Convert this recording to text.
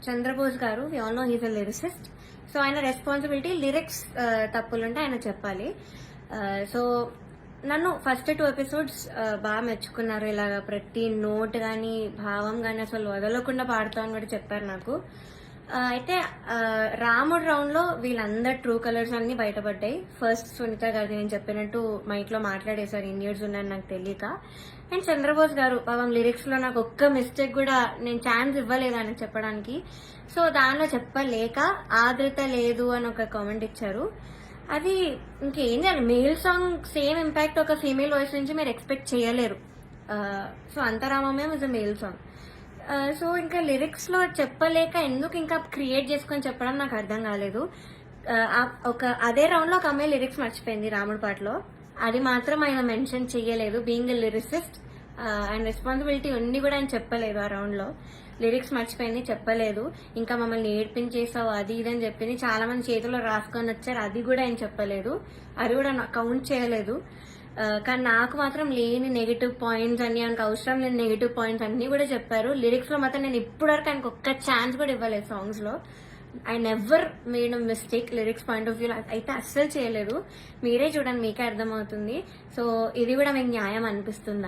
చంద్రబోస్ గారు, we all know he's a lyricist. So ఆయన responsibility lyrics తప్పులుంటే ఆయన చెప్పాలి. సో నన్ను ఫస్ట్ 2 ఎపిసోడ్స్ బాగా మెచ్చుకున్నారు. ఇలాగ ప్రతి నోట్ కానీ భావం కానీ అసలు వదలకుండా పాడుతా అని కూడా చెప్పారు నాకు. అయితే రాముడు రౌండ్ లో వీళ్ళందరు ట్రూ కలర్స్ అన్ని బయటపడ్డాయి. ఫస్ట్ సునీత గారు నేను చెప్పినట్టు మైక్ లో మాట్లాడేశారు, ఇండియర్స్ ఉన్నాయని నాకు తెలియక. అండ్ చంద్రబోస్ గారు పాపం లిరిక్స్ లో నాకు ఒక్క మిస్టేక్ కూడా నేను ఛాన్స్ ఇవ్వలేదు ఆయన చెప్పడానికి. సో దానిలో చెప్పలేక ఆదృత లేదు అని ఒక కామెంట్ ఇచ్చారు. అది ఇంకేం చేయాలి, మేల్ సాంగ్ సేమ్ ఇంపాక్ట్ ఒక ఫీమేల్ వాయిస్ నుంచి మీరు ఎక్స్పెక్ట్ చేయలేరు. సో అంతరామమే was a male song. So ఇంకా లిరిక్స్ లో చెప్పలేక ఎందుకు ఇంకా క్రియేట్ చేసుకొని చెప్పడం నాకు అర్థం కాలేదు. ఒక అదే రౌండ్ లో ఒక అమ్మాయి లిరిక్స్ మర్చిపోయింది రాముడి పాటలో, అది మాత్రం ఆయన మెన్షన్ చెయ్యలేదు. బీయింగ్ ఎ లిరిసిస్ట్ ఆయన రెస్పాన్సిబిలిటీ ఉంది కూడా ఆయన చెప్పలేదు. ఆ రౌండ్ లో లిరిక్స్ మర్చిపోయింది, చెప్పలేదు. ఇంకా మమ్మల్ని ఏడ్పించేసావు అది ఇది అని చెప్పింది. చాలా మంది చేతిలో రాసుకొని వచ్చారు, అది కూడా ఆయన చెప్పలేదు, అది కూడా కౌంట్ చేయలేదు. కానీ నాకు మాత్రం లేని నెగిటివ్ పాయింట్స్ అన్ని, ఆయనకు అవసరం లేని నెగిటివ్ పాయింట్స్ అన్ని కూడా చెప్పారు. లిరిక్స్ లో మాత్రం నేను ఇప్పటివరకు ఆయనకు ఒక్క ఛాన్స్ కూడా ఇవ్వలేదు సాంగ్స్ లో. I never made a mistake lyrics point of view అయితే అస్సలు చేయలేదు. మీరే చూడండి, మీకే అర్థమవుతుంది. సో ఇది కూడా మీకు న్యాయం అనిపిస్తుందా?